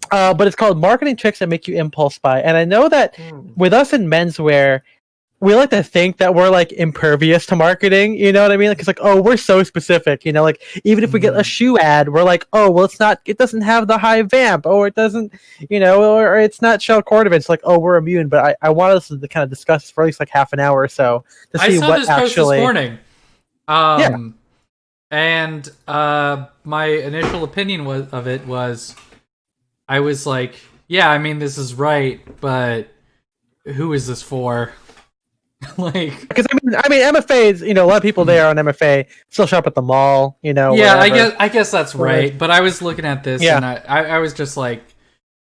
But it's called Marketing Tricks That Make You Impulse Buy. And I know that with us in menswear, we like to think that we're like impervious to marketing, you know what I mean? Like it's like, oh, we're so specific, you know, like even if we get a shoe ad, we're like, oh, well, it doesn't have the high vamp, or it doesn't, you know, or it's not shell cord events. Like, oh, we're immune. But I want us to kind of discuss this for at least like half an hour or so to see what this actually. Post this morning. And my initial opinion was, I was like, yeah, I mean, this is right, but who is this for? Like, because I mean MFAs, you know, a lot of people there on MFA still shop at the mall, you know. Yeah, whatever. I guess that's right. But I was looking at this, and I was just like,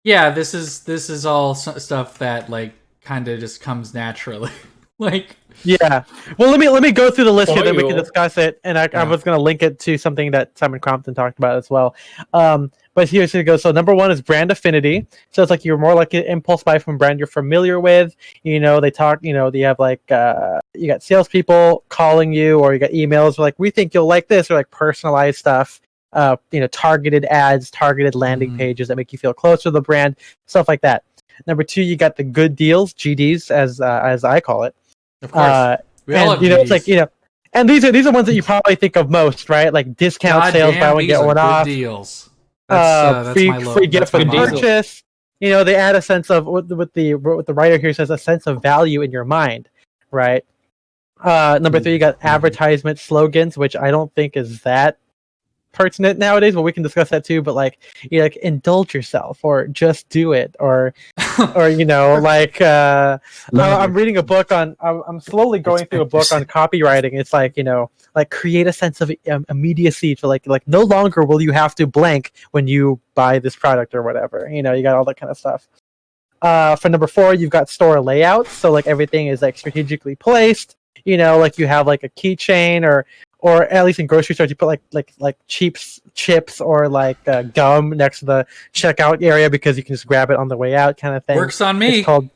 yeah, this is all stuff that like kind of just comes naturally. Like, yeah. Well, let me go through the list here, then we can discuss it. And I was going to link it to something that Simon Crompton talked about as well. But here's it goes. So number one is brand affinity. So it's like you're more likely to impulse buy from a brand you're familiar with. You know, they talk. You know, they have like you got salespeople calling you, or you got emails like, we think you'll like this, or like personalized stuff. You know, targeted ads, targeted landing pages that make you feel closer to the brand, stuff like that. Number two, you got the good deals, GDs, as I call it. Of course. We all have you know, GDs. it's like, you know, and these are ones that you probably think of most, right? Like discount sales, buy one get one off, deals. That's free gift for purchase. You know, they add a sense of what the writer here says, a sense of value in your mind, right? Number three, you got advertisement slogans, which I don't think is that pertinent nowadays, but we can discuss that too. But like, you like indulge yourself, or just do it, or you know, like I'm reading a book on. I'm slowly going through a book on copywriting. It's like, you know, like create a sense of immediacy to like no longer will you have to blank when you buy this product or whatever. You know, you got all that kind of stuff. For number four, you've got store layouts. So like everything is like strategically placed. You know, like you have like a keychain, or at least in grocery stores, you put like cheap chips or like gum next to the checkout area because you can just grab it on the way out, kind of thing. Works on me. It's called.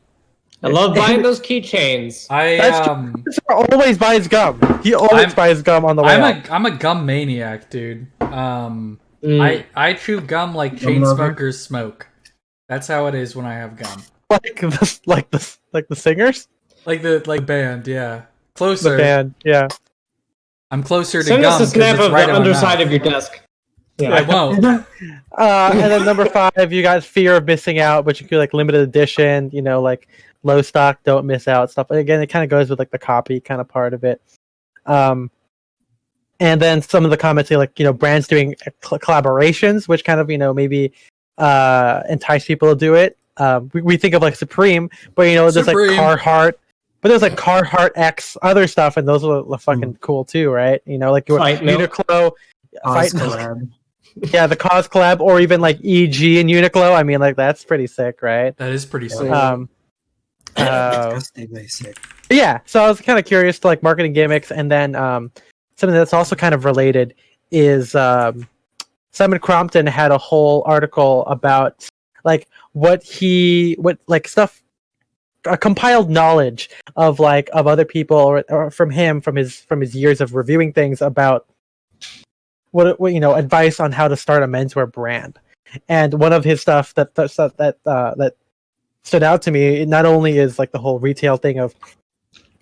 I love buying those keychains. Always buys gum. He always buys gum on the way out. I'm a gum maniac, dude. I chew gum like chain smokers smoke. That's how it is when I have gum. Like the singers. Like band, yeah. Closer. The band, yeah. I'm closer to Send gum. us a snap of right the underside of your desk. Yeah. I won't. And then number five, you got fear of missing out, but you could like limited edition, you know, like low stock, don't miss out stuff. Again, it kind of goes with like the copy kind of part of it. And then some of the comments say like, you know, brands doing collaborations, which kind of, you know, maybe entice people to do it. We think of like Supreme, but you know, there's like Carhartt. But there's like Carhartt X other stuff, and those are fucking cool too, right? You know, like Uniqlo, yeah, the Cause collab, or even like EG and Uniqlo. I mean, like that's pretty sick, right? That is pretty sick. Sick. Yeah, so I was kind of curious to like marketing gimmicks, and then something that's also kind of related is Simon Crompton had a whole article about like what stuff. A compiled knowledge of other people or from his years of reviewing things about what you know, advice on how to start a menswear brand. And one of his stuff that stood out to me, not only is like the whole retail thing of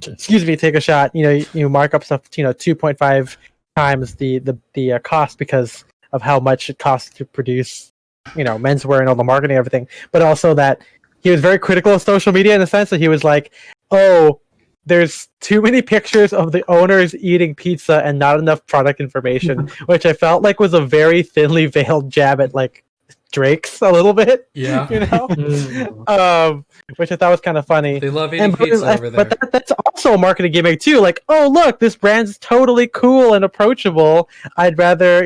take a shot, you know, you mark up stuff, you know, 2.5 times the cost because of how much it costs to produce, you know, menswear and all the marketing and everything, but also that he was very critical of social media in the sense that he was like, oh, there's too many pictures of the owners eating pizza and not enough product information, which I felt like was a very thinly veiled jab at like Drake's a little bit. Yeah. You know? Which I thought was kind of funny. They love eating pizza over there. But that's also a marketing gimmick too. Like, oh, look, this brand's totally cool and approachable. I'd rather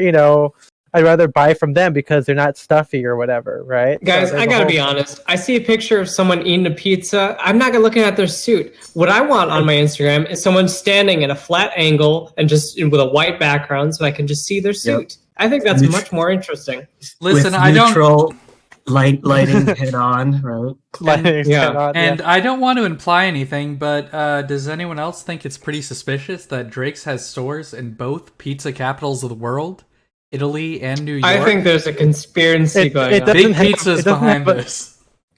buy from them because they're not stuffy or whatever, right? Guys, I gotta be honest. I see a picture of someone eating a pizza. I'm not looking at their suit. What I want on my Instagram is someone standing at a flat angle and just with a white background so I can just see their suit. Yep. I think that's much more interesting. Listen, with neutral lighting head on, right? And I don't want to imply anything, but does anyone else think it's pretty suspicious that Drake's has stores in both pizza capitals of the world? Italy and New York. I think there's a conspiracy going on. Big Pizza's behind this.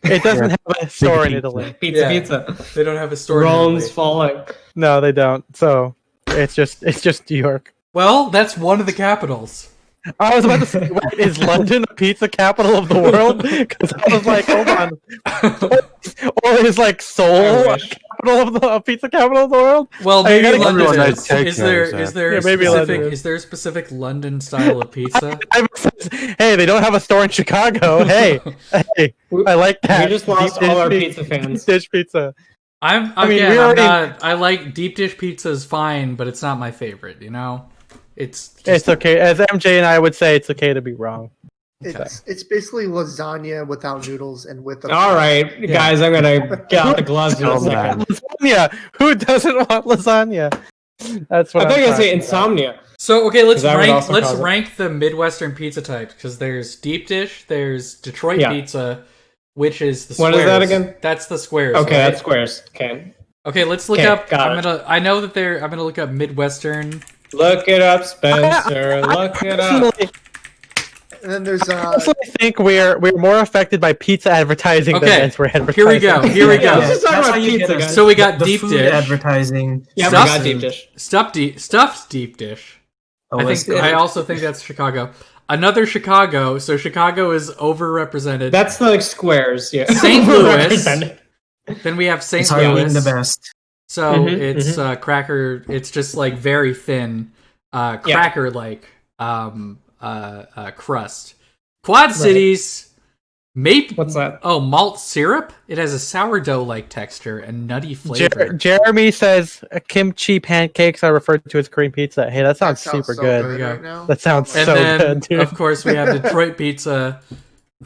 It doesn't have a store in Italy. Pizza. They don't have a store. Rome's falling. No, they don't. So it's just New York. Well, that's one of the capitals. I was about to say, wait, is London a pizza capital of the world? Because I was like, hold on. Or is like Seoul a capital of the pizza capital of the world? Well, maybe London nice is there a specific London style of pizza? Hey, they don't have a store in Chicago. Hey, I like that. We just lost all our pizza fans. Deep dish pizza. I like deep dish pizza is fine, but it's not my favorite. You know, it's okay. As MJ and I would say, it's okay to be wrong. It's basically lasagna without noodles and with. All right, guys, I'm gonna get out the gloves in a second. Lasagna. Who doesn't want lasagna? That's what I thought you were gonna say insomnia. So okay, let's rank the Midwestern pizza types because there's deep dish, there's Detroit pizza, which is the squares. What is that again? That's the squares. Okay, right? that's squares. Okay, let's look up. I'm gonna look up Midwestern. Look it up, Spencer. Look it up. And then there's I personally think we're more affected by pizza advertising than menswear advertising. Here we go. Let's talk about pizza, guys. So we got the deep food dish advertising. Yeah, we got deep dish. Stuffed deep dish. Oh, I also think that's Chicago. Another Chicago. So Chicago is overrepresented. That's like squares. Yeah. St. Louis. Then we have St. Louis. The best. So it's cracker. It's just like very thin, cracker like crust. Quad Cities. What's that? Oh, malt syrup. It has a sourdough like texture and nutty flavor. Jeremy says kimchi pancakes are referred to as Korean pizza. Hey, that sounds super good. Right now. That sounds and so then, good, dude. Of course, we have Detroit pizza.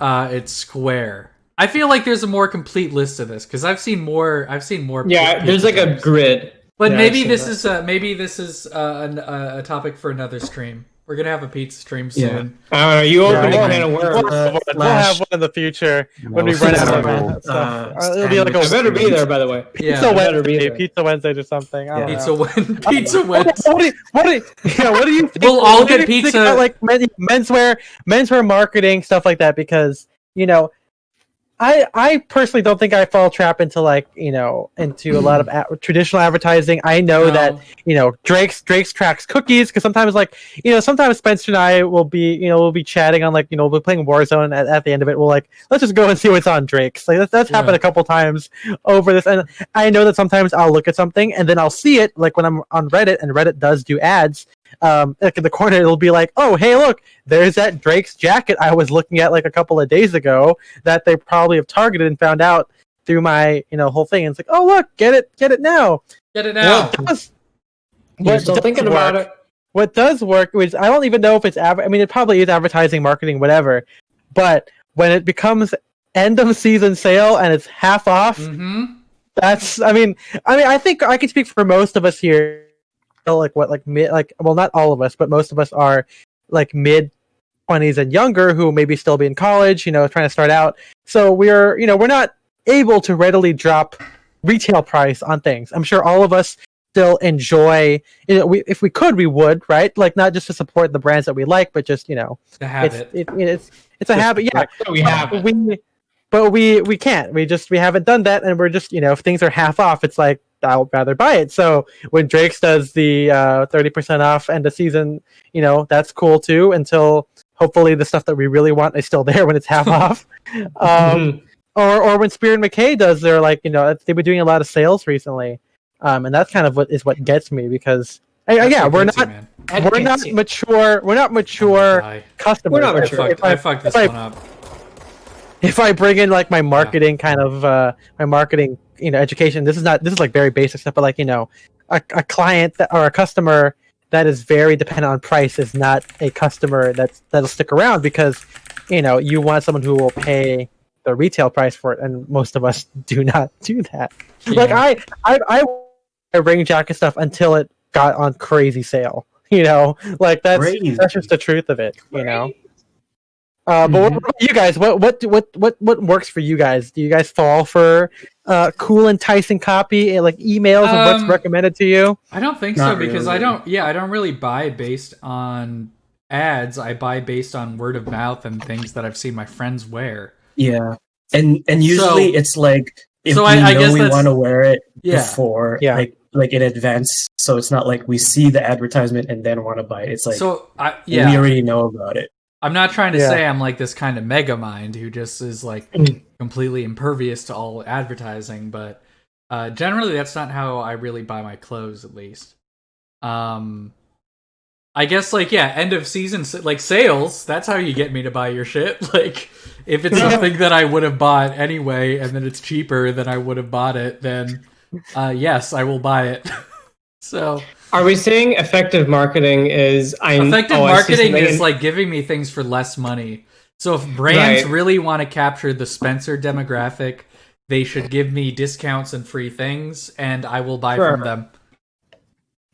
It's square. I feel like there's a more complete list of this because I've seen more. Yeah, there's like a grid. But maybe this is a topic for another stream. We're gonna have a pizza stream soon. I don't know. You opened a can of worms. We'll have one in the future when we run out of stuff. It'll be like I better be there, by the way. Pizza Wednesday or something. Pizza Wednesday. What do you think? We'll all get pizza. About, like menswear marketing stuff like that because I personally don't think I fall trap into into a lot of traditional advertising. I know that Drake's tracks cookies because sometimes sometimes Spencer and I will be chatting on we'll be playing Warzone at the end of it. We'll let's just go and see what's on Drake's. That's happened a couple times over this, and I know that sometimes I'll look at something and then I'll see it when I'm on Reddit and Reddit does do ads. In the corner it'll be like, oh hey look, there's that Drake's jacket I was looking at a couple of days ago that they probably have targeted and found out through my whole thing, and it's like, oh look, get it now. What does work is I don't even know if it's it probably is advertising, marketing, whatever, but when it becomes end of season sale and it's half off, that's I think I can speak for most of us here. Not all of us, but most of us are mid 20s and younger who maybe still be in college, trying to start out. So we're not able to readily drop retail price on things. I'm sure all of us still enjoy, if we could, we would, right? Not just to support the brands that we like, but just, the habit. It's a habit. Yeah. We have it. But we can't. We haven't done that, and we're just, if things are half off, it's like, I'll rather buy it. So when Drake's does the 30% off end of season, that's cool too, until hopefully the stuff that we really want is still there when it's half off. Or when Spear and McKay does their they've been doing a lot of sales recently. And that's kind of what gets me because we're not mature customers. We're not mature. I fucked this one up. If I bring in my marketing my marketing education, this is very basic stuff, but a client or a customer that is very dependent on price is not a customer that'll stick around because you want someone who will pay the retail price for it, and most of us do not do that. Yeah. I ring jacket stuff until it got on crazy sale. That's just the truth of it. But what about you guys? What works for you guys? Do you guys fall for cool, enticing copy, emails of what's recommended to you? I don't think so because I don't really buy based on ads, I buy based on word of mouth and things that I've seen my friends wear. Yeah, and usually it's like if I know guess we want to wear it before, like in advance, so it's not like we see the advertisement and then want to buy it. It's like we already know about it. I'm not trying to say I'm like this kind of mega mind who just is like completely impervious to all advertising, but generally that's not how I really buy my clothes, at least. I guess end of season sales, that's how you get me to buy your shit. Like if it's something that I would have bought anyway and then it's cheaper than I would have bought it, then yes, I will buy it. So are we saying effective marketing is is like giving me things for less money? So if brands really want to capture the Spencer demographic, they should give me discounts and free things, and I will buy from them.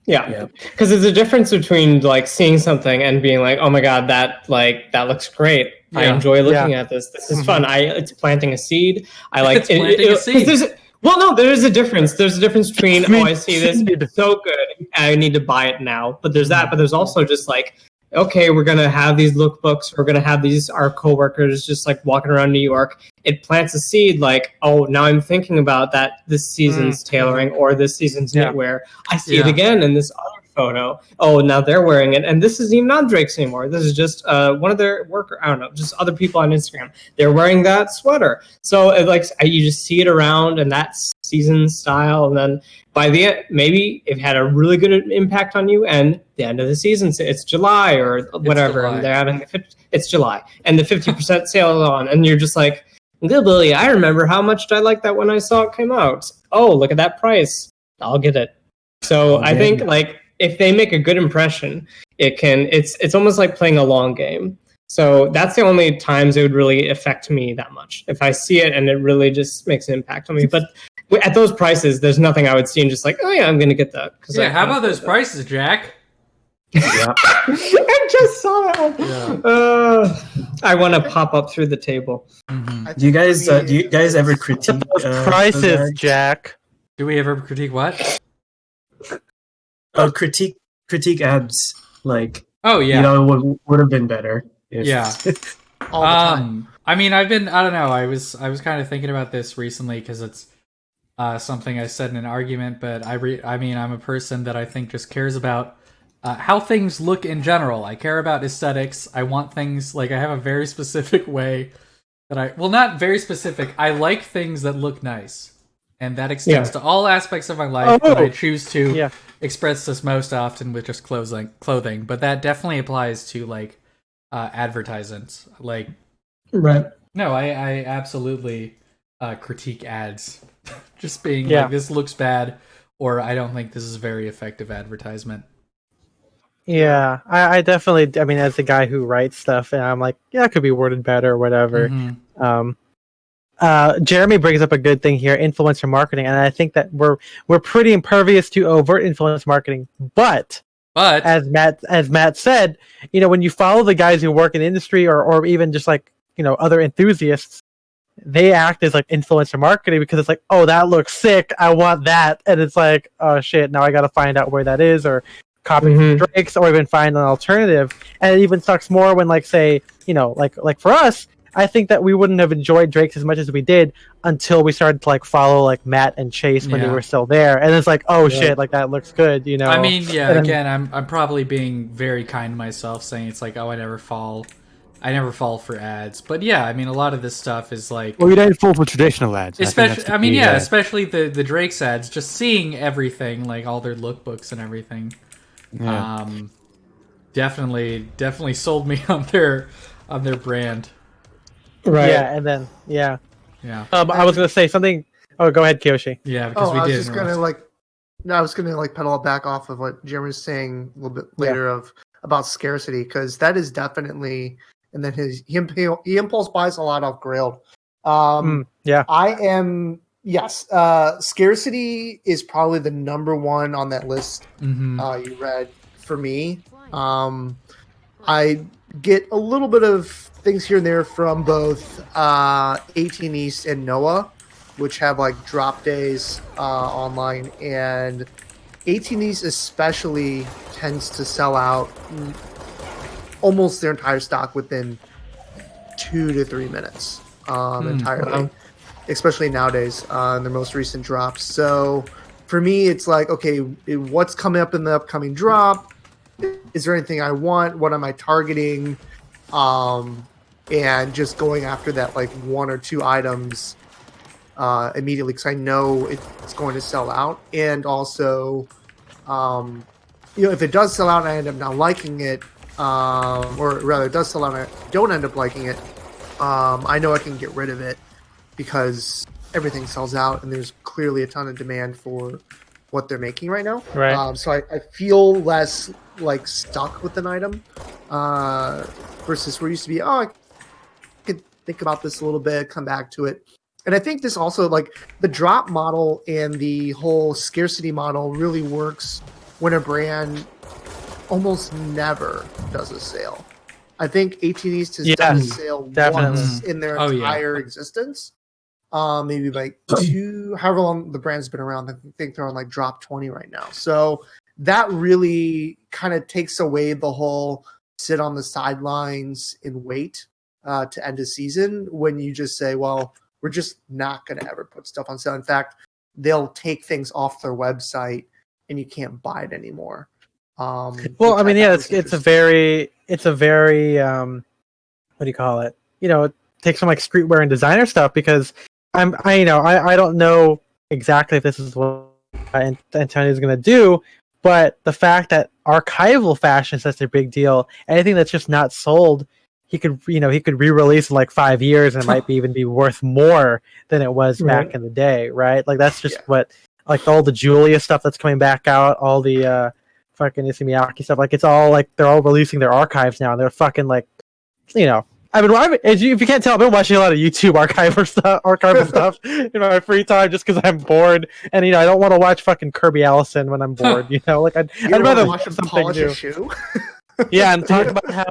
Yeah, because there's a difference between like seeing something and being like, "Oh my god, that looks great. I enjoy looking at this. This is fun. It's planting a seed. I like planting a seed." Well, no, there is a difference. There's a difference between, I see this, it's so good, I need to buy it now. But there's that, but there's also just like, okay, we're going to have these lookbooks, we're going to have our coworkers just like walking around New York. It plants a seed like, oh, now I'm thinking about that this season's tailoring or this season's knitwear. I see it again in this other photo. Oh, now they're wearing it. And this isn't even on Drake's anymore. This is just one of their just other people on Instagram. They're wearing that sweater. So you just see it around and that season style. And then by the end, maybe it had a really good impact on you. And the end of the season, it's July or whatever. And they're having it's July and the 50% sale is on. And you're just like, good, Billy, I remember how much I liked that when I saw it came out. Oh, look at that price. I'll get it. So I think if they make a good impression, it's almost like playing a long game. So that's the only times it would really affect me that much. If I see it and it really just makes an impact on me. But at those prices, there's nothing I would see and just like, oh yeah, I'm going to get that. How about those prices, Jack? Yeah. I just saw that one. Yeah. I want to pop up through the table. Mm-hmm. Do you guys ever critique those prices, Jack? Do we ever critique what? Critique ads, like, oh yeah, would have been better. All the time. I mean, I don't know. I was kind of thinking about this recently because it's something I said in an argument. But I'm a person that I think just cares about how things look in general. I care about aesthetics. I want things like I have a very specific way that not very specific. I like things that look nice. And that extends to all aspects of my life, but I choose to express this most often with just clothing. But that definitely applies to like advertisements. Like, right? No, I absolutely critique ads. Just being like, this looks bad, or I don't think this is a very effective advertisement. Yeah, I definitely. I mean, as a guy who writes stuff, and I'm like, it could be worded better or whatever. Mm-hmm. Jeremy brings up a good thing here, influencer marketing, and I think that we're pretty impervious to overt influence marketing. But as Matt said, when you follow the guys who work in the industry or even just like other enthusiasts, they act as like influencer marketing because it's like, oh, that looks sick, I want that, and it's like, oh shit, now I got to find out where that is or copy Drake's or even find an alternative. And it even sucks more when like say like for us. I think that we wouldn't have enjoyed Drake's as much as we did until we started to like follow like Matt and Chase when they were still there, and it's like, oh shit, like that looks good, I mean, again, I'm probably being very kind to myself, saying it's like, oh, I never fall for ads, but I mean, a lot of this stuff is like, well, you don't fall for traditional ads, especially. Especially the Drake's ads. Just seeing everything, like all their lookbooks and everything, definitely sold me on their brand. Right. Yeah, and then I was gonna say something. Oh, go ahead, Kiyoshi. Yeah, because I was gonna pedal it back off of what Jeremy was saying a little bit later about scarcity, because that is definitely. And then he impulse buys a lot off Grailed. Scarcity is probably the number one on that list. You read for me. I get a little bit of things here and there from both 18 East and Noah, which have like drop days online, and 18 East especially tends to sell out almost their entire stock within 2 to 3 minutes entirely, especially nowadays in their most recent drops. So for me, it's like, okay, what's coming up in the upcoming drop? Is there anything I want? What am I targeting? And just going after that, like 1 or 2 items immediately, because I know it's going to sell out. And also, if it does sell out and I end up not liking it, or rather it does sell out and I don't end up liking it, I know I can get rid of it because everything sells out and there's clearly a ton of demand for what they're making right now. Right. So I feel less like stuck with an item versus where it used to be, I could think about this a little bit, come back to it. And I think this also, like, the drop model and the whole scarcity model really works when a brand almost never does a sale. I think 18 East has done a sale once in their entire existence. Maybe like 2, however long the brand's been around. I think they're on like drop 20 right now. So that really kind of takes away the whole sit on the sidelines and wait to end a season when you just say, well, we're just not going to ever put stuff on sale. In fact, they'll take things off their website and you can't buy it anymore. Well, I mean, it's a very what do you call it? It takes some like streetwear and designer stuff, because I don't know exactly if this is what Antonio's going to do, but the fact that archival fashion is such a big deal, anything that's just not sold, he could re-release in like 5 years and it might even be worth more than it was back in the day, right? Like that's just what, like all the Julia stuff that's coming back out, all the fucking Issey stuff, like it's all like they're all releasing their archives now, and they're fucking like, if you can't tell, I've been watching a lot of YouTube archival stuff in my free time just because I'm bored, and I don't want to watch fucking Kirby Allison when I'm bored. Like I'd rather watch something new. Yeah, and talk about how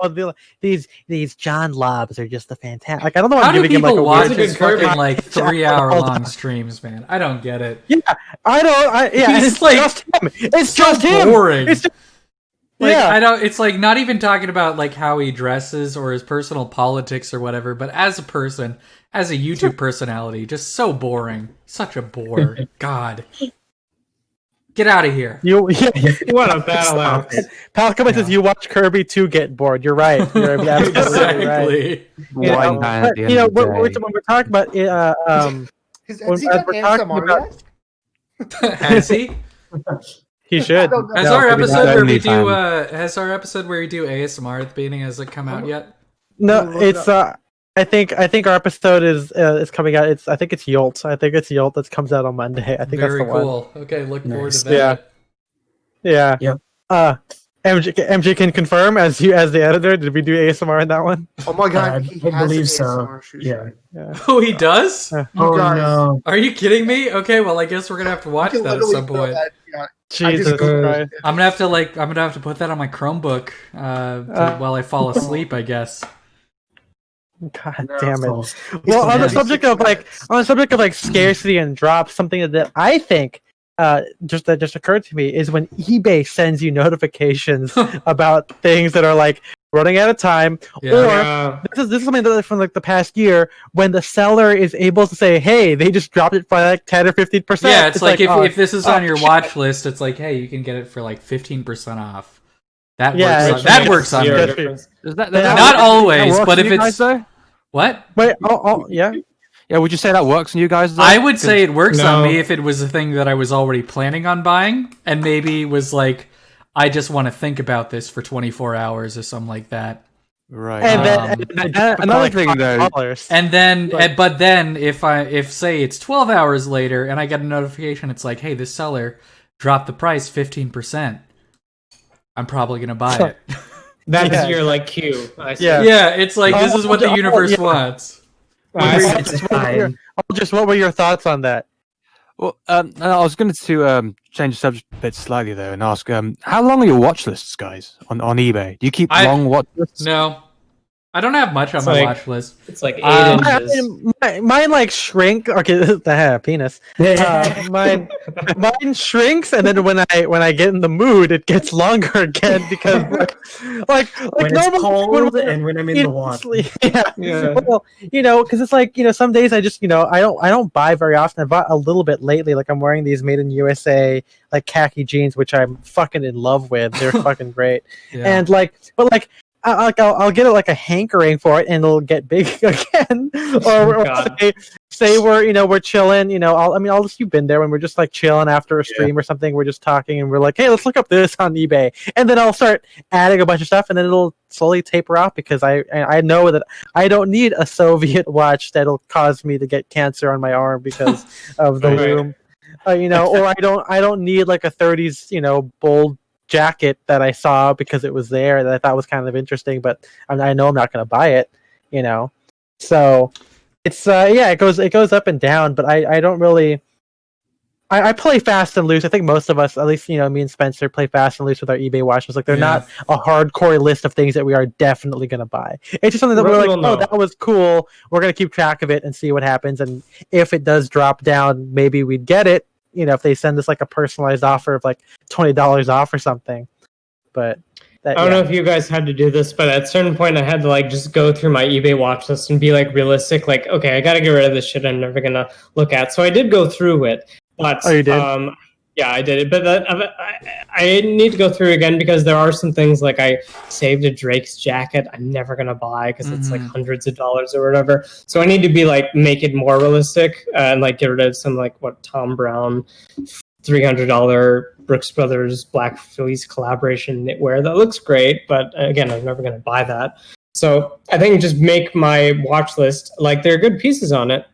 these John Lobs are just the fantastic. Like I don't know. How do people watch his fucking like 3-hour long streams, man? I don't get it. Yeah, I don't. It's like just him. It's just him. Boring. It's just, I don't. It's like not even talking about like how he dresses or his personal politics or whatever, but as a person, as a YouTube personality, just so boring. Such a bore. God. Get out of here. What a battle out. Pal says you watch Kirby to get bored. You're right. You're absolutely right. When we're talking about has he? He should. Has our episode where we do ASMR at the beginning, has it come out yet? No, it's I think our episode is coming out. I think it's Yolt. I think it's Yolt that comes out on Monday. I think very that's the cool. one. Okay, look forward to that. Yeah. MJ can confirm as the editor. Did we do ASMR in that one? Oh my god, I believe so. Yeah. Oh, he does? No. Are you kidding me? Okay, well I guess we're gonna have to watch that at some point. Jesus Christ. I'm gonna have to put that on my Chromebook while I fall asleep, I guess. God damn it! Well, on the subject of scarcity and drops, something that I think just occurred to me is when eBay sends you notifications about things that are like running out of time, or this is something that from like the past year when the seller is able to say, "Hey, they just dropped it by like 10 or 15%." Yeah, it's like if this is on your watch list, it's like, hey, you can get it for like 15% off. That works on that. Not always, but if it's what? Wait, yeah. Yeah, would you say that works on you guys? I would say it works on me if it was a thing that I was already planning on buying, and maybe was like, I just want to think about this for 24 hours or something like that. Right. And then another thing though. And then, but then if say it's 12 hours later and I get a notification, it's like, hey, this seller dropped the price 15%. I'm probably gonna buy it. That's your like cue. Yeah, it's like this is what the universe wants. What were your thoughts on that? Well, I was going to change the subject a bit slightly there and ask, how long are your watch lists, guys, on eBay? Do you keep long watch lists? No. I don't have much on my watch list. It's like 8 inches. Mine like shrink. Okay, the penis. Mine shrinks, and then when I get in the mood, it gets longer again because like when it's cold and when I'm in the water. Yeah. Well, because it's like some days I just I don't buy very often. I bought a little bit lately. Like I'm wearing these made in USA like khaki jeans, which I'm fucking in love with. They're fucking great. Yeah. And I'll get it like a hankering for it, and it'll get big again. or say we're chilling. You've been there when we're just like chilling after a stream or something. We're just talking, and we're like, hey, let's look up this on eBay, and then I'll start adding a bunch of stuff, and then it'll slowly taper off because I know that I don't need a Soviet watch that'll cause me to get cancer on my arm because of the loom. Or I don't need like a 30s bold jacket that I saw because it was there that I thought was kind of interesting, but I know I'm not going to buy it, So it's it goes up and down, but I don't really. I play fast and loose. I think most of us, at least me and Spencer, play fast and loose with our eBay watches. Like they're not a hardcore list of things that we are definitely going to buy. It's just something that we're like, oh, that was cool. We're going to keep track of it and see what happens. And if it does drop down, maybe we'd get it. If they send us like a personalized offer of like $20 off or something. But I don't know if you guys had to do this, but at a certain point I had to like just go through my eBay watch list and be like realistic, like, okay, I got to get rid of this shit I'm never going to look at. So I did go through it. But you did? Yeah, I did it. But I need to go through again because there are some things like I saved a Drake's jacket I'm never going to buy because it's like hundreds of dollars or whatever. So I need to be like, make it more realistic and like get rid of some like Tom Brown $300 Brooks Brothers Black Phillies collaboration knitwear. That looks great, but again, I'm never going to buy that. So I think just make my watch list, like there are good pieces on it.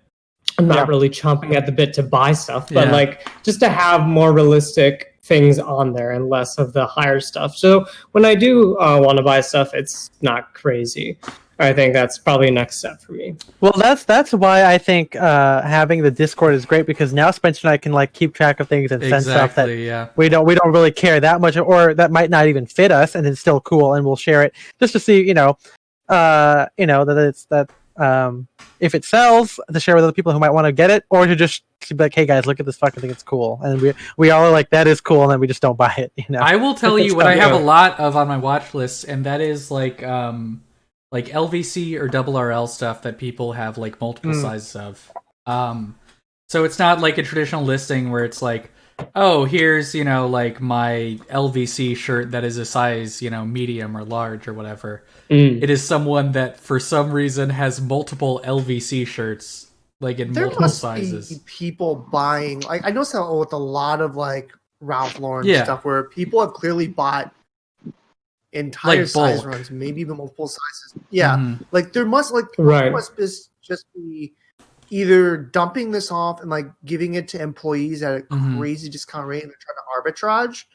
I'm not really chomping at the bit to buy stuff, but like just to have more realistic things on there and less of the higher stuff. So when I do want to buy stuff, it's not crazy. I think that's probably the next step for me. Well, that's why I think having the Discord is great because now Spencer and I can like keep track of things and send stuff that we don't really care that much or that might not even fit us, and it's still cool, and we'll share it just to see that it's that. If it sells, to share with other people who might want to get it, or to just be like, "Hey guys, look at this fucking thing; it's cool." And we all are like, "That is cool," and then we just don't buy it. I will tell you what I have a lot of on my watch list, and that is like LVC or double RL stuff that people have like multiple sizes of. So it's not like a traditional listing where it's like, oh, here's like my LVC shirt that is a size medium or large or whatever. It is someone that for some reason has multiple LVC shirts like in multiple sizes. Be people buying like I noticed that with a lot of like Ralph Lauren stuff where people have clearly bought entire like size runs, maybe even multiple sizes. Yeah, like there must just be either dumping this off and like giving it to employees at a crazy discount rate and they're trying to arbitrage,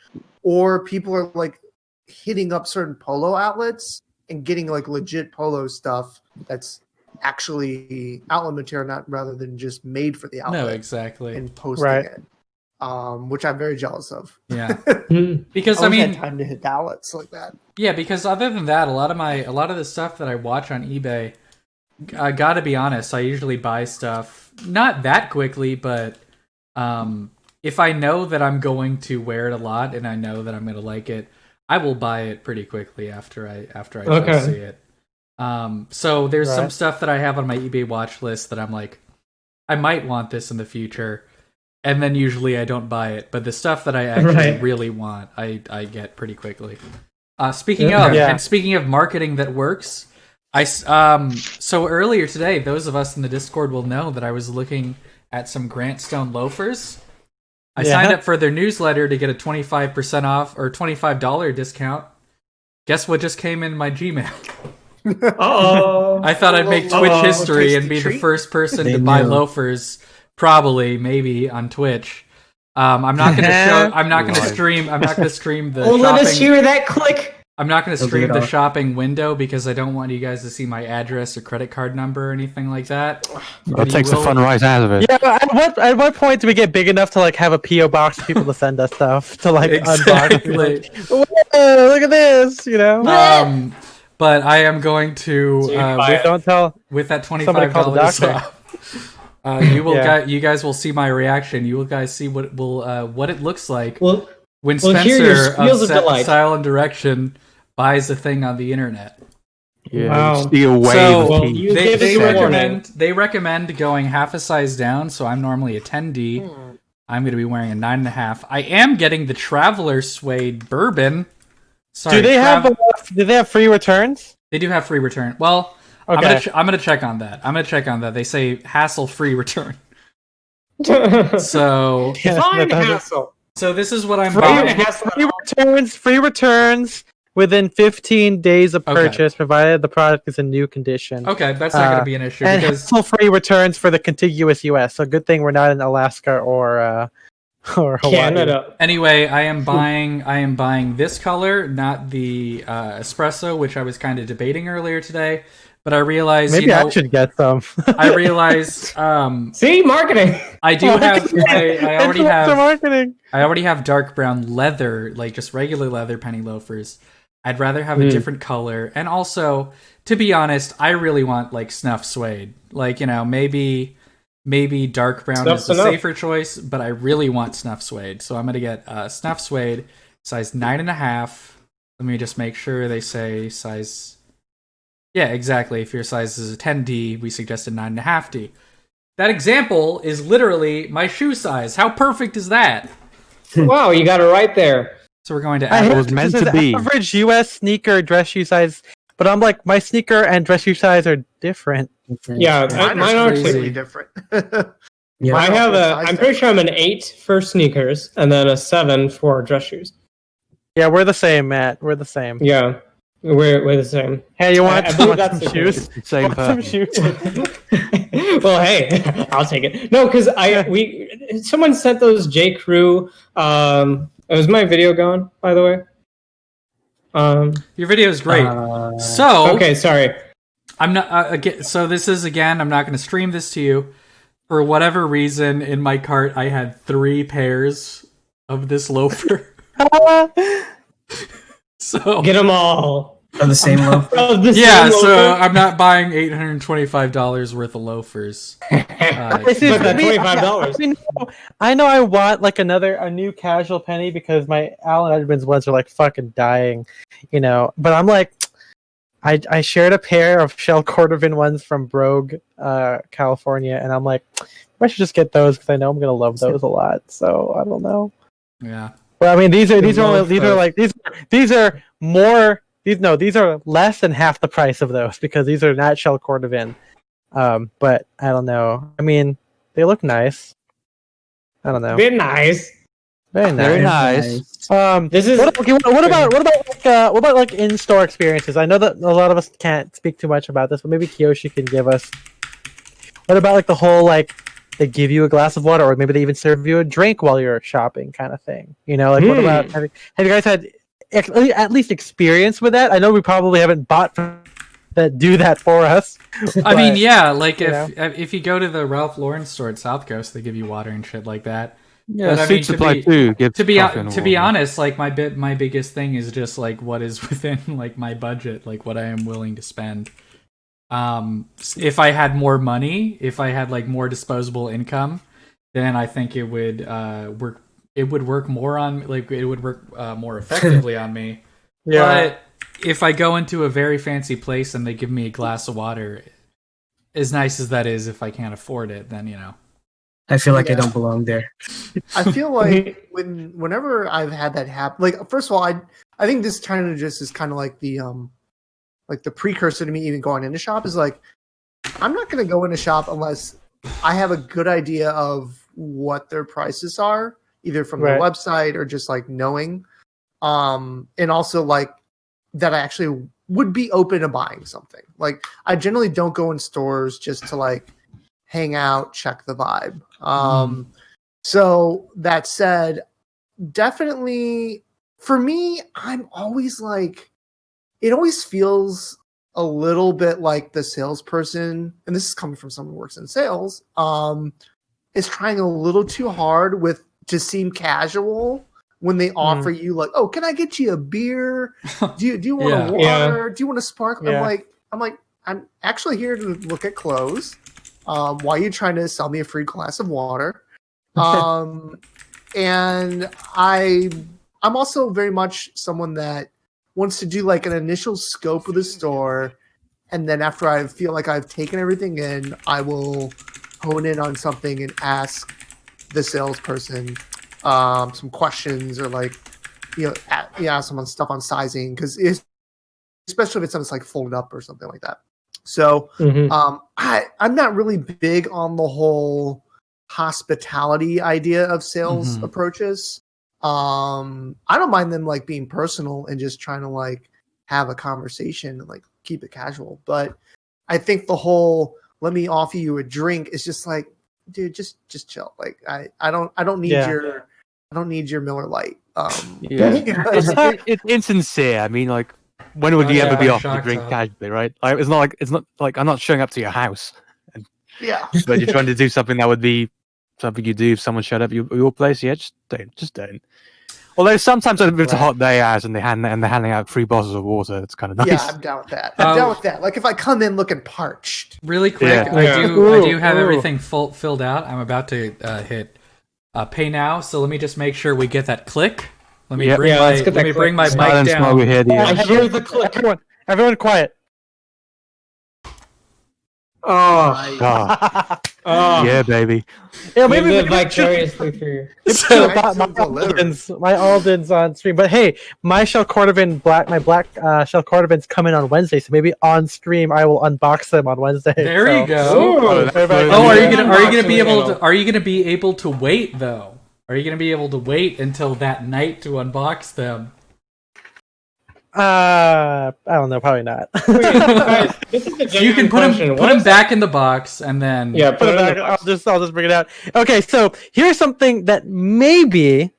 or people are like hitting up certain polo outlets and getting like legit polo stuff that's actually outlet material, not rather than just made for the outlet. No, exactly. And posting it, which I'm very jealous of. Yeah, because I had time to hit outlets like that. Yeah, because other than that, a lot of the stuff that I watch on eBay, I gotta be honest, I usually buy stuff not that quickly, but if I know that I'm going to wear it a lot and I know that I'm gonna like it, I will buy it pretty quickly after I first see it. So there's some stuff that I have on my eBay watch list that I'm like, I might want this in the future, and then usually I don't buy it. But the stuff that I actually really want, I get pretty quickly. Speaking of marketing that works, so earlier today, those of us in the Discord will know that I was looking at some Grant Stone loafers. I signed up for their newsletter to get a 25% off or $25 discount. Guess what just came in my Gmail? I thought I'd make Twitch history and be the first person to buy loafers, maybe on Twitch. I'm not going to stream the shopping. Let us hear that click. I'm not going to stream the shopping window because I don't want you guys to see my address or credit card number or anything like that. It takes the fun right out of it. Yeah, but at what point do we get big enough to like have a PO box for people to send us stuff to like unbox? Whoa, look at this, but I am going to don't tell with that $25 off. You guys will see my reaction. You will guys see what it looks like when Spencer of Style and Direction buys a thing on the internet. Yeah, they recommend going half a size down, so I'm normally a 10D. I'm going to be wearing a 9.5. I am getting the Traveler Suede Bourbon. Sorry, do they have free returns? They do have free return. Well, okay. I'm gonna check on that. They say hassle-free return. So fine hassle. So this is what I'm buying. Free returns within 15 days of purchase, provided the product is in new condition. Okay, that's not going to be an issue. And hassle-free returns for the contiguous U.S. So good thing we're not in Alaska or Hawaii. Canada. Anyway, I am buying this color, not the espresso, which I was kind of debating earlier today. But I realized maybe I should get some. I realized see, marketing. I do have I already have marketing. I already have dark brown leather, like just regular leather penny loafers. I'd rather have a different color. And also, to be honest, I really want like snuff suede. Like, maybe dark brown is a safer choice, but I really want snuff suede. So I'm going to get snuff suede, size 9.5. Let me just make sure they say size. Yeah, exactly. If your size is a 10D, we suggest a 9.5D. That example is literally my shoe size. How perfect is that? Wow, you got it right there. So we're going to average US sneaker dress shoe size, but I'm like, my sneaker and dress shoe size are different. Yeah, mine are completely different. I have I'm pretty sure I'm an 8 for sneakers and then a 7 for dress shoes. Yeah, we're the same, Matt. We're the same. Yeah, we're the same. Hey, you want some shoes? Same some shoes. Well, hey, I'll take it. No, because someone sent those J. Crew. Was my video gone, by the way? Your video is great. Okay, sorry. I'm not. So this is I'm not going to stream this to you. For whatever reason, in my cart, I had 3 pairs of this loafer. So get them all. Of the same loafer? So I'm not buying $825 worth of loafers. $25. I know I want like a new casual penny because my Allen Edmonds ones are like fucking dying, But I'm like, I shared a pair of Shell Cordovan ones from Brogue, California, and I'm like, I should just get those because I know I'm gonna love those a lot. So I don't know. Yeah. Well, I mean, these are less than half the price of those because these are not Shell Cordovan. But I don't know. I mean, they look nice. I don't know. They're nice. Very nice. Very nice. This is what about like in-store experiences? I know that a lot of us can't speak too much about this, but maybe Kiyoshi can give us. What about like the whole like they give you a glass of water, or maybe they even serve you a drink while you're shopping, kind of thing? Like what about have you guys had at least experience with that? I know we probably haven't bought that do that for us. I mean, yeah, like if you go to the Ralph Lauren store at South Coast, they give you water and shit like that. Yeah, but, supply too. To be honest, like my biggest thing is just like what is within like my budget, like what I am willing to spend. If I had more money, if I had like more disposable income, then I think it would work. It would work more on it would work more effectively on me. Yeah. But if I go into a very fancy place and they give me a glass of water, as nice as that is, if I can't afford it, then I feel like I don't belong there. I feel like whenever I've had that happen, like first of all, I think this kind of just is kind of like the precursor to me even going into shop is like I'm not going to go into shop unless I have a good idea of what their prices are, either from their website or just like knowing, and also like that I actually would be open to buying something. Like I generally don't go in stores just to like hang out, check the vibe. So that said, definitely for me, I'm always like, it always feels a little bit like the salesperson, and this is coming from someone who works in sales, is trying a little too hard to seem casual when they offer you like, oh, can I get you a beer? Do you want a water? Yeah. Do you want a sparkle? Yeah. I'm like, I'm actually here to look at clothes. Why are you trying to sell me a free glass of water? And I'm also very much someone that wants to do like an initial scope of the store, and then after I feel like I've taken everything in, I will hone in on something and ask the salesperson some questions, or like, ask someone stuff on sizing, because especially if it's something like folded up or something like that. So I'm not really big on the whole hospitality idea of sales approaches. I don't mind them like being personal and just trying to like have a conversation and like keep it casual. But I think the whole let me offer you a drink is just like, dude, just chill. Like I don't need your Miller Lite. It's insincere. I mean, like, when would you ever be offered a drink casually, right? Like, it's not like I'm not showing up to your house. But you're trying to do something that would be something you do if someone showed up at your place. Yeah, just don't. Although sometimes if it's a hot day out and they're handing out 3 bottles of water, it's kind of nice. Yeah, I'm down with that. I'm down with that. Like if I come in looking parched. Really quick, I do have everything filled out. I'm about to hit pay now, so let me just make sure we get that click. Let me bring my mic down. I hear the click. Everyone quiet. Oh, God. Yeah, baby. Yeah, maybe live vicariously through you. So my Alden's on stream, but hey, my black shell cordovans come in on Wednesday, so maybe on stream I will unbox them on Wednesday. There you go. Are you gonna be able to wait though? Are you gonna be able to wait until that night to unbox them? I don't know, probably not. You can put them back in the box and then put it back. I'll just bring it out. Okay, so here's something that maybe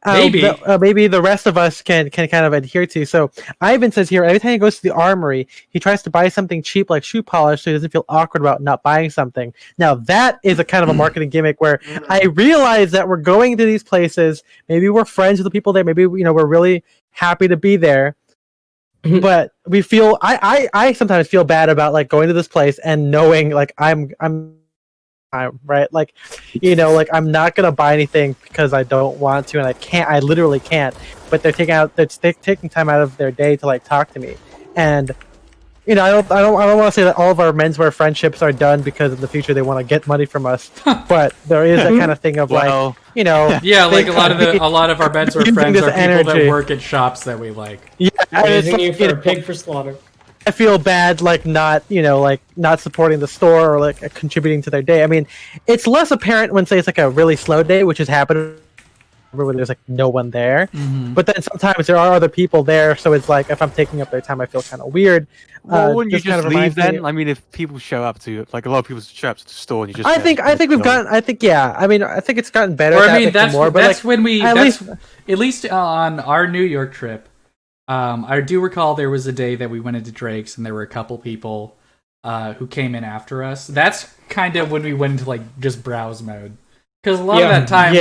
the rest of us can kind of adhere to. So Ivan says here, every time he goes to the armory, he tries to buy something cheap like shoe polish, so he doesn't feel awkward about not buying something. Now that is a kind of a marketing gimmick where I realize that we're going to these places. Maybe we're friends with the people there. Maybe we're really happy to be there. But we feel I sometimes feel bad about like going to this place and knowing like I'm right, like like I'm not gonna buy anything because I don't want to, and I literally can't. But they're taking time out of their day to like talk to me, and I don't want to say that all of our menswear friendships are done because in the future they want to get money from us. But there is that kind of thing of like like a lot of our menswear friends are people that work at shops that we like. Yeah, raising you for a pig for slaughter. I feel bad like not supporting the store or like contributing to their day. I mean, it's less apparent when say it's like a really slow day, which has happened where there's like no one there. But then sometimes there are other people there, so it's like if I'm taking up their time, I feel kind of weird. Well, wouldn't you just leave then? I mean, if people show up to like a lot of people show up to the store, and you just I think we've gotten. I think it's gotten better. Or I mean, that's when we at least on our New York trip. I do recall there was a day that we went into Drake's and there were a couple people who came in after us. That's kind of when we went into like just browse mode, because a lot of that time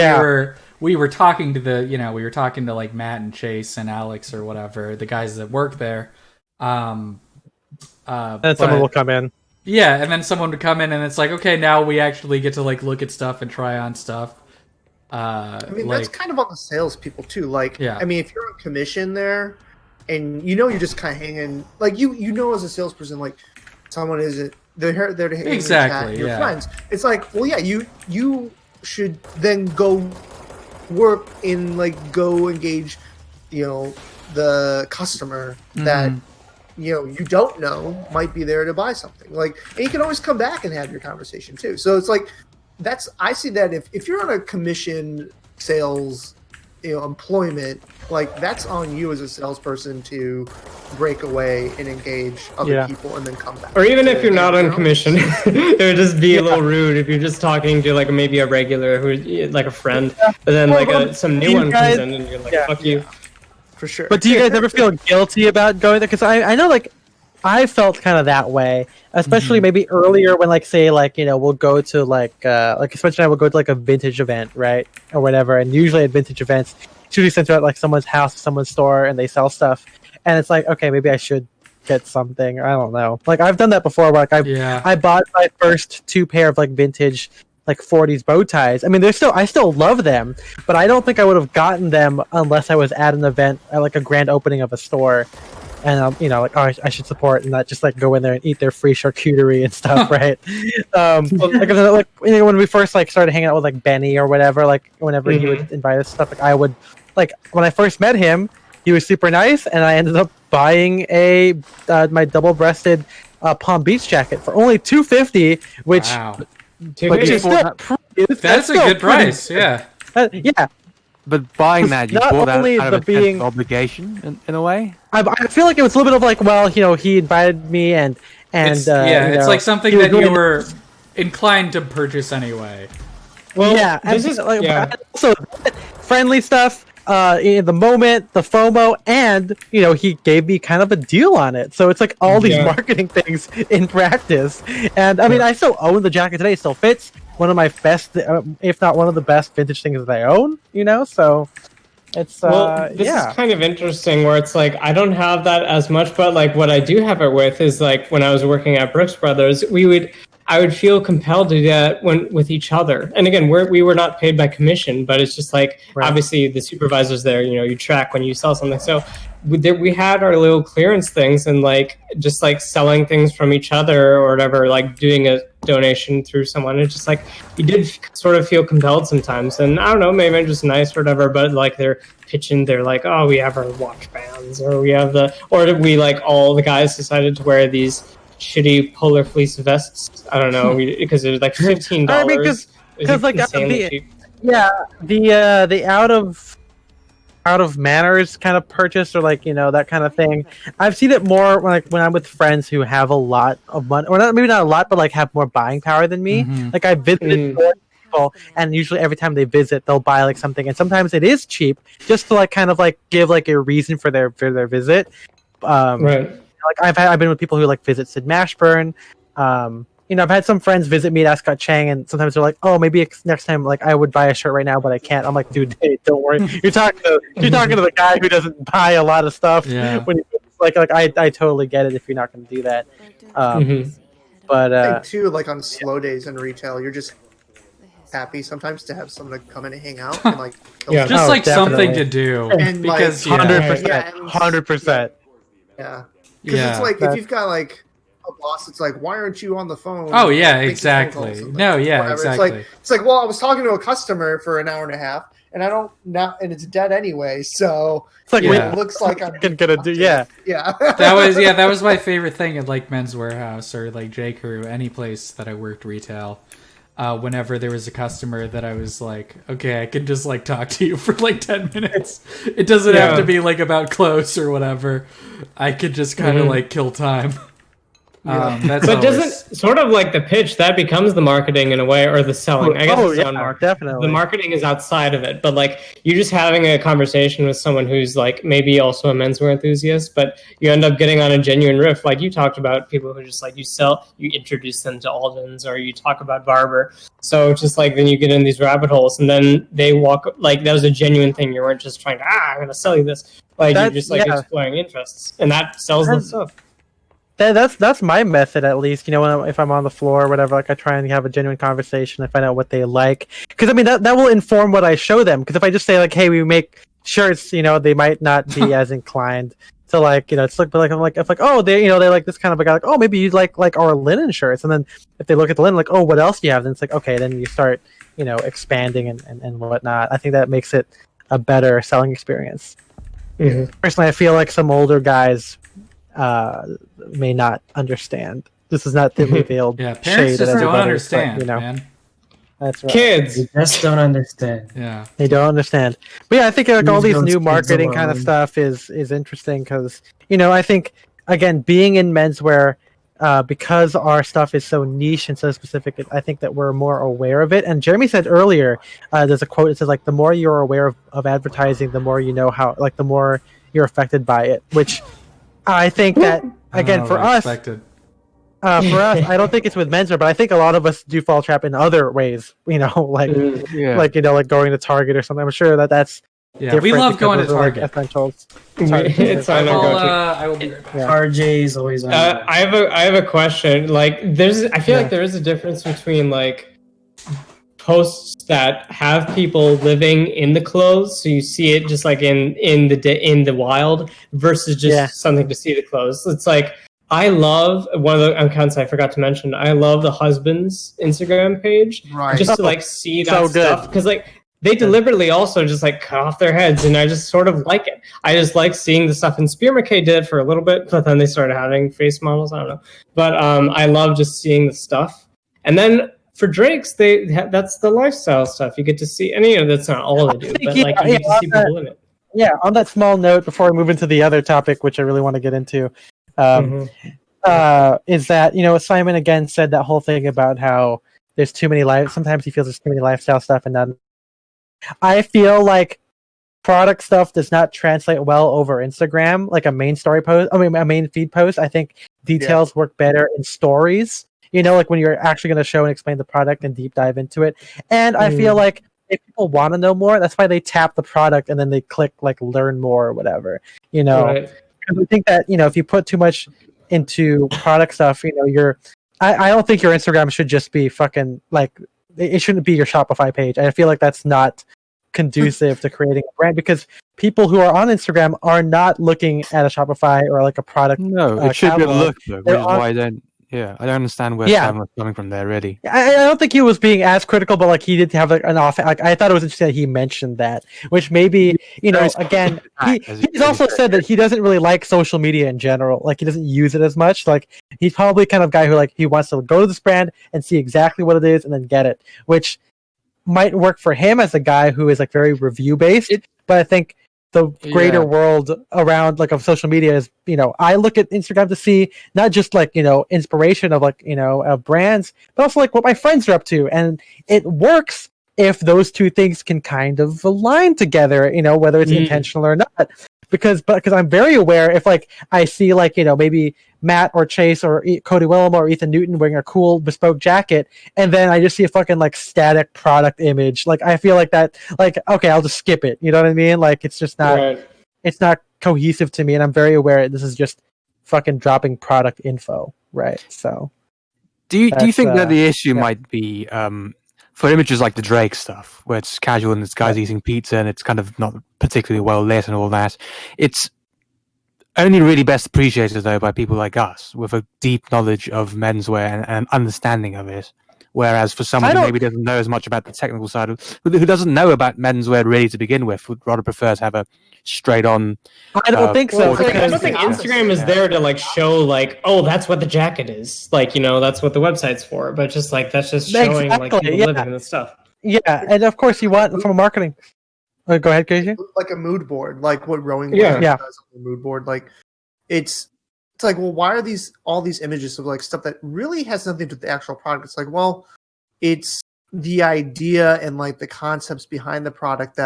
we were talking to we were talking to like Matt and Chase and Alex or whatever, the guys that work there. And someone will come in. Yeah, and then someone would come in, and it's like, okay, now we actually get to like look at stuff and try on stuff. I mean, that's kind of on the salespeople too. Like, I mean, if you're on commission there, and you're just kind of hanging, like you as a salesperson, like someone isn't they're there to hang exactly, your friends. It's like, well, yeah, you should then go work in like go engage, the customer that. You don't know might be there to buy something. Like, and you can always come back and have your conversation too. So it's like I see that if you're on a commission sales, employment, like that's on you as a salesperson to break away and engage other people and then come back. Or even if you're not on commission, it would just be a little rude if you're just talking to like maybe a regular who like a friend, but then like some new one comes in and you're like, fuck you. For sure. But do you guys ever feel guilty about going there? Because I know, like, I felt kind of that way, especially maybe earlier when, like, say, like, we'll go to, like especially I will go to, like, a vintage event, right? Or whatever. And usually at vintage events, usually since they're at like someone's house, someone's store, and they sell stuff, and it's like, okay, maybe I should get something. I don't know. Like I've done that before. Where, like I bought my first 2 pair of like vintage like 40s bow ties. I mean, I still love them, but I don't think I would have gotten them unless I was at an event, at like a grand opening of a store, and you know, like, oh, I should support and not just like go in there and eat their free charcuterie and stuff, right? Like you know, when we first like started hanging out with like Benny or whatever, like whenever he would invite us stuff, like I would, like when I first met him, he was super nice, and I ended up buying my double-breasted Palm Beach jacket for only $250, which. Wow. That's a good price, yeah. Yeah. But buying that, you bought that out of a obligation, in a way? I feel like it was a little bit of like, well, you know, he invited me and it's, it's like something that you were inclined to purchase anyway. Well, yeah, this is like also friendly stuff. In the moment, the FOMO, and you know, he gave me kind of a deal on it. So it's like all these marketing things in practice. And I mean, I still own the jacket today. It still fits. One of my best, if not one of the best vintage things that I own. You know, so it's this is kind of interesting. Where it's like I don't have that as much, but like what I do have it with is like when I was working at Brooks Brothers, I would feel compelled to do that with each other. And again, we were not paid by commission, but it's just like, obviously the supervisor's there, you know, you track when you sell something. So we had our little clearance things and like, just like selling things from each other or whatever, like doing a donation through someone. It's just like, you did sort of feel compelled sometimes. And I don't know, maybe I'm just nice or whatever, but like they're like, oh, we have our watch bands or we have or we like all the guys decided to wear these shitty polar fleece vests. I don't know, because it was like $15. I mean, because like the out of manners kind of purchase or like, you know, that kind of thing. I've seen it more when I'm with friends who have a lot of money, or maybe not a lot, but like have more buying power than me. Like I visited people, and usually every time they visit, they'll buy like something, and sometimes it is cheap, just to like kind of like give like a reason for their visit. Like I've been with people who like visit Sid Mashburn. You know, I've had some friends visit me at Ascot Chang, and sometimes they're like, "Oh, maybe next time, like I would buy a shirt right now, but I can't." I'm like, "Dude, hey, don't worry. You're talking to the guy who doesn't buy a lot of stuff." Yeah. When I totally get it if you're not going to do that. But I think too, like on slow days in retail, you're just happy sometimes to have someone to come in and hang out and like just like something to do, and because 100%. Yeah. Because it's like, if you've got like a boss, it's like, why aren't you on the phone? Oh, yeah, exactly. No, yeah, exactly. It's like, well, I was talking to a customer for an hour and a half, and and it's dead anyway, so it's like, it looks like I'm gonna do, yeah. That was my favorite thing at like Menswear House or like J. Crew, any place that I worked retail. Whenever there was a customer that I was like, okay, I can just like talk to you for like 10 minutes. It doesn't have to be like about clothes or whatever. I could just kind of like kill time. But doesn't sort of like the pitch that becomes the marketing in a way, or the selling? I guess definitely. The marketing is outside of it, but like you're just having a conversation with someone who's like maybe also a menswear enthusiast, but you end up getting on a genuine riff. Like you talked about people who just like you introduce them to Alden's, or you talk about Barber. So it's just like then you get in these rabbit holes, and then they walk like that was a genuine thing. You weren't just trying to I'm going to sell you this. Like you're just like exploring interests, and that sells the stuff. That's my method, at least. You know, if I'm on the floor or whatever, like I try and have a genuine conversation. I find out what they like, because I mean that will inform what I show them. Because if I just say like, "Hey, we make shirts," you know, they might not be as inclined to like, you know, it's like if oh, they like this kind of a guy, like, oh, maybe you like our linen shirts, and then if they look at the linen, like, oh, what else do you have? Then it's like, okay, then you start, you know, expanding and whatnot. I think that makes it a better selling experience. Personally, I feel like some older guys may not understand. This is not thinly veiled. Yeah, parents just don't understand, but, you know, man. That's right. Kids just don't understand. Yeah, they don't understand. But yeah, I think like all these new marketing kind of stuff is interesting because, you know, I think again, being in menswear, because our stuff is so niche and so specific, I think that we're more aware of it. And Jeremy said earlier, there's a quote that says like, the more you're aware of advertising, the more you know how, like the more you're affected by it, which I think that again for us, I don't think it's with menswear, but I think a lot of us do fall trap in other ways. You know, like you know, like going to Target or something. I'm sure that's Yeah, we love going to Target. Like essentials. It's fine. I will be right back. RJ is always on. I have a question. Like, I feel like there is a difference between like posts that have people living in the clothes, so you see it just like in the wild, versus just something to see the clothes. It's like I love one of the accounts I forgot to mention. I love the husband's Instagram page, just to like see that stuff, because like they deliberately also just like cut off their heads, and I just sort of like it. I just like seeing the stuff. And Spear McKay did it for a little bit, but then they started having face models. I don't know, but I love just seeing the stuff. And then for Drake's, that's the lifestyle stuff. You get to see, and that's not all they do, but like you get to see people in it. Yeah. On that small note, before we move into the other topic, which I really want to get into. Is that Simon again said that whole thing about how there's too many sometimes he feels there's too many lifestyle stuff, and then I feel like product stuff does not translate well over Instagram, like a main story post. I mean, a main feed post. I think details work better in stories. Like when you're actually going to show and explain the product and deep dive into it. And I feel like if people want to know more, that's why they tap the product and then they click like learn more or whatever. Right. I think that if you put too much into product stuff, I don't think your Instagram should just be fucking like it shouldn't be your Shopify page. I feel like that's not conducive to creating a brand, because people who are on Instagram are not looking at a Shopify or like a product. No, it should be a lookbook, which is why then. Yeah, I don't understand where Sam was coming from there, really. I don't think he was being as critical, but like he did have like an off. Like I thought it was interesting that he mentioned that, which maybe again, he's also said that he doesn't really like social media in general. Like he doesn't use it as much. Like he's probably kind of guy who like he wants to go to this brand and see exactly what it is and then get it, which might work for him as a guy who is like very review based. But I think the greater world around like of social media is, I look at Instagram to see not just like, inspiration of like, of brands, but also like what my friends are up to. And it works if those two things can kind of align together, whether it's intentional or not. Because I'm very aware if like I see like, maybe Matt or Chase or Cody Willem or Ethan Newton wearing a cool bespoke jacket, and then I just see a fucking like static product image. Like I feel like that, like, okay, I'll just skip it. You know what I mean? Like it's just not, it's not cohesive to me. And I'm very aware this is just fucking dropping product info. Right. So do you think that the issue might be, for images like the Drake stuff, where it's casual and it's guys eating pizza and it's kind of not particularly well lit and all that, it's only really best appreciated though by people like us with a deep knowledge of menswear and an understanding of it. Whereas for someone who maybe doesn't know as much about the technical side of, who doesn't know about menswear really to begin with, would rather prefer to have a straight on. I don't think so. I don't think Instagram is there to like show like, oh, that's what the jacket is. Like, that's what the website's for. But just like that's just showing like people living in the stuff. Yeah, and of course you want from a marketing. Go ahead, Casey. Like a mood board, like what rowing does on the mood board. Like it's like, well, why are all these images of like stuff that really has nothing to do with the actual product? It's like, well, it's the idea and like the concepts behind the product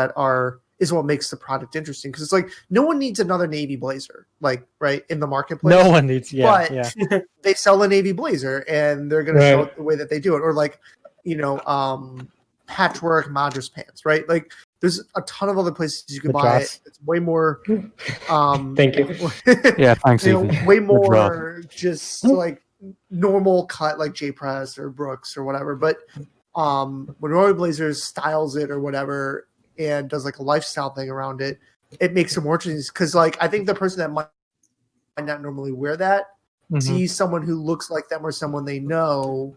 is what makes the product interesting. Because it's like no one needs another navy blazer, like right in the marketplace. No one needs, they sell a navy blazer and they're going to show it the way that they do it, or like patchwork Madras pants, right? Like there's a ton of other places you can buy it. It's way more. Thank you. Yeah, thanks. Way more just like normal cut, like J Press or Brooks or whatever. But when Roy Blazers styles it or whatever and does like a lifestyle thing around it, it makes it more interesting. Because like I think the person that might not normally wear that sees someone who looks like them or someone they know,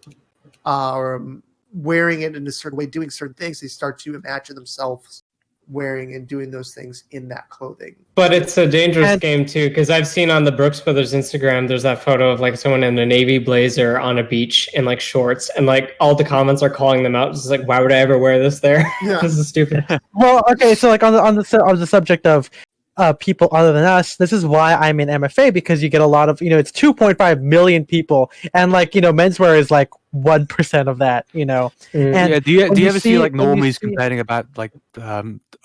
or wearing it in a certain way, doing certain things, they start to imagine themselves wearing and doing those things in that clothing. But it's a dangerous game too, because I've seen on the Brooks Brothers Instagram, there's that photo of like someone in a navy blazer on a beach in like shorts, and like all the comments are calling them out. It's like, why would I ever wear this there? This is stupid. Well, okay, so like on the subject of people other than us, this is why I'm in MFA, because you get a lot of, it's 2.5 million people, and like, menswear is like 1% of that, And do you ever see like normies complaining about like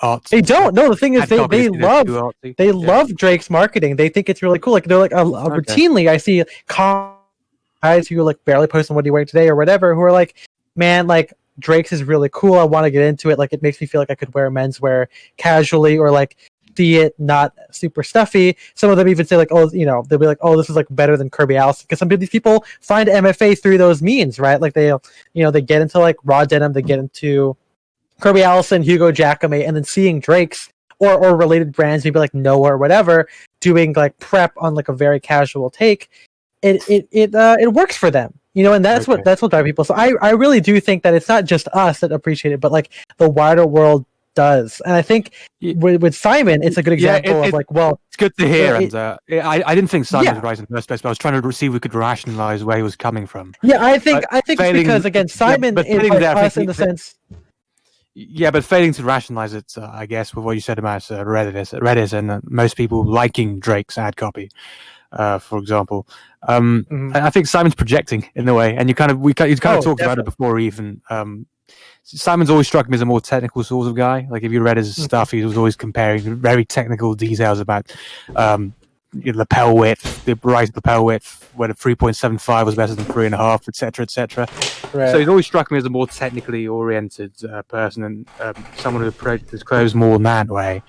arts? They don't. No, the thing is they love Drake's marketing. They think it's really cool. Like they're like routinely I see guys who like barely posting what are you wearing today or whatever, who are like, man, like Drake's is really cool. I want to get into it. Like, it makes me feel like I could wear menswear casually, or like see it not super stuffy. Some of them even say like, oh, you know, they'll be like, oh, this is like better than Kirby Allison, because some of these people find MFA through those means, right? Like they, you know, they get into like raw denim, they get into Kirby Allison, Hugo Giacome, and then seeing Drake's or related brands, maybe like Noah or whatever, doing like prep on like a very casual take. It works for them, you know, and that's what drives people. So I really do think that it's not just us that appreciate it, but like the wider world does. And I think with Simon, it's a good example of like, well, it's good to hear. I didn't think Simon was right in the first place, but I was trying to see if we could rationalize where he was coming from. Yeah, I think because again, Simon is like us in the sense. Yeah, but failing to rationalize it, I guess, with what you said about Reddit and most people liking Drake's ad copy, for example. I think Simon's projecting in a way, and you kind of talked about it before even. Simon's always struck me as a more technical sort of guy. Like if you read his stuff, he was always comparing very technical details about lapel width, the right lapel width, whether 3.75 was better than 3.5, etc., etc. Right. So he's always struck me as a more technically oriented person, and someone who approaches his clothes more in that way.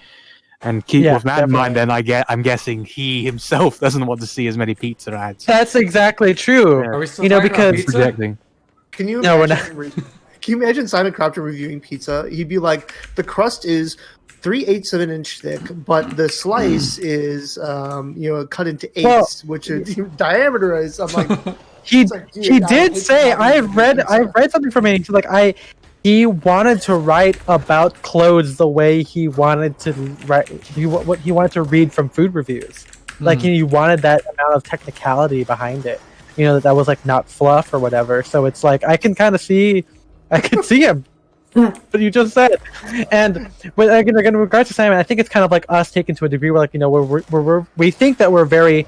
And with that in mind, then I'm guessing he himself doesn't want to see as many pizza ads. That's exactly true. Yeah. Are we still because projecting? Can you imagine? Can you imagine Simon Cropton reviewing pizza? He'd be like, the crust is 3/8 of an inch thick, but the slice is, cut into eighths, which is diameter is. I'm like, he did say I've read something from him. Like he wanted to write about clothes the way he wanted to write. What he wanted to read from food reviews. Like he wanted that amount of technicality behind it. You know, that was like not fluff or whatever. So it's like I can see him. But you just said, and again, in regards to Simon, I think it's kind of like us taken to a degree where, like, you know, we think that we're very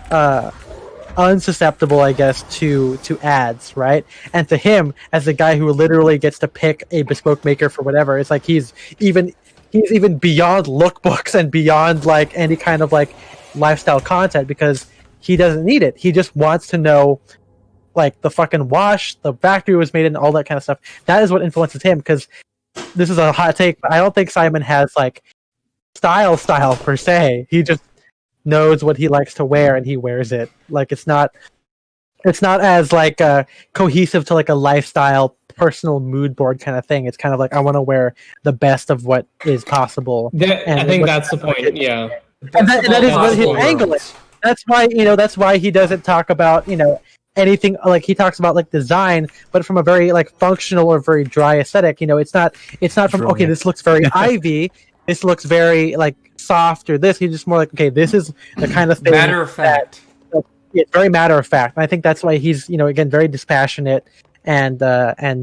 unsusceptible, I guess, to ads, right? And to him, as the guy who literally gets to pick a bespoke maker for whatever, it's like he's even beyond lookbooks and beyond like any kind of like lifestyle content, because he doesn't need it. He just wants to know, like, the fucking wash, the factory was made in, all that kind of stuff. That is what influences him, because this is a hot take, but I don't think Simon has, like, style per se. He just knows what he likes to wear, and he wears it. Like, it's not as, like, cohesive to, like, a lifestyle, personal mood board kind of thing. It's kind of like, I want to wear the best of what is possible. I think that's the point, yeah. And that is what his angle is. That's why he doesn't talk about, you know, anything, like he talks about like design, but from a very like functional or very dry aesthetic. You know, it's not from okay, this looks very Ivy, this looks very like soft, or this. He's just more like, okay, this is the kind of thing. Matter of fact. It's very matter of fact. And I think that's why he's, you know, again, very dispassionate and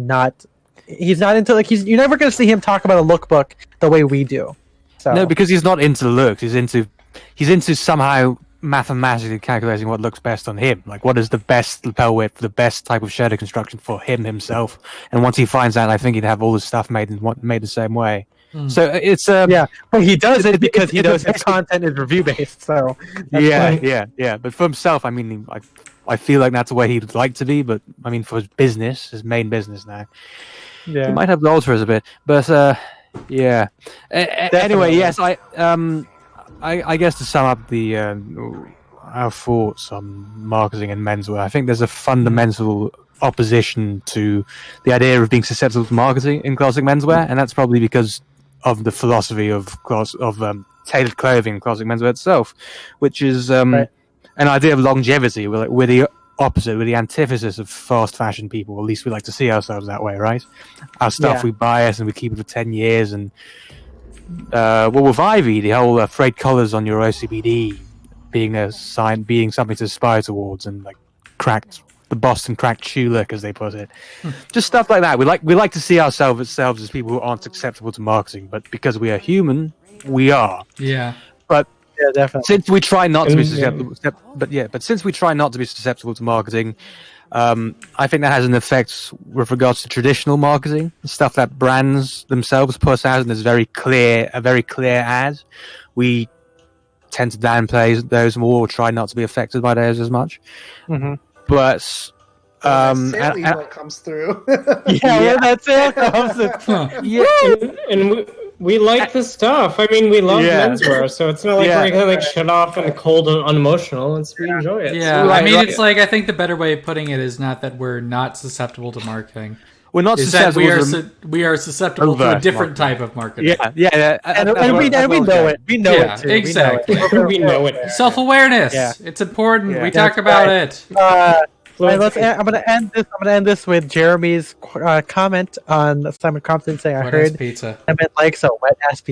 not. He's not into like you're never going to see him talk about a lookbook the way we do. So. No, because he's not into looks. He's into somehow mathematically calculating what looks best on him, like what is the best lapel width, the best type of shoulder construction for him himself. And once he finds that, I think he'd have all his stuff made the same way. So it's well, he does it because he knows his content is review based. So yeah. But for himself, I mean, I feel like that's the way he'd like to be. But I mean, for his business, his main business now, he might have to alter us a bit. But yeah. Anyway, yes, I guess to sum up our thoughts on marketing and menswear, I think there's a fundamental opposition to the idea of being susceptible to marketing in classic menswear, and that's probably because of the philosophy of tailored clothing in classic menswear itself, which is an idea of longevity. We're the opposite, we're the antithesis of fast fashion people. At least we like to see ourselves that way, right? Our stuff we bias and we keep it for 10 years, and with Ivy, the whole frayed collars on your OCBD being a sign, being something to aspire towards, and like the Boston cracked shoe look, as they put it, just stuff like that. We like to see ourselves as people who aren't acceptable to marketing, but because we are human, we are. Yeah. But yeah, definitely. Since we try not to be susceptible, since we try not to be susceptible to marketing, I think that has an effect with regards to traditional marketing, stuff that brands themselves put out, and there's a very clear ad. We tend to downplay those more, or try not to be affected by those as much. Mm-hmm. But When that sale email comes through. When that sale comes, and we like the stuff. I mean, we love menswear, so it's not like we're gonna like shut off and cold and unemotional. We enjoy it. Yeah, so, it's like I think the better way of putting it is not that we're not susceptible to marketing. We're not susceptible. We are susceptible to a different type of marketing. Yeah. And we know it. We know it too. Exactly. We know it. Self-awareness. Yeah. It's important. We talk about it. I'm gonna end this with Jeremy's comment on Simon Compton saying, "I heard pizza. I meant like so wet ass pizza."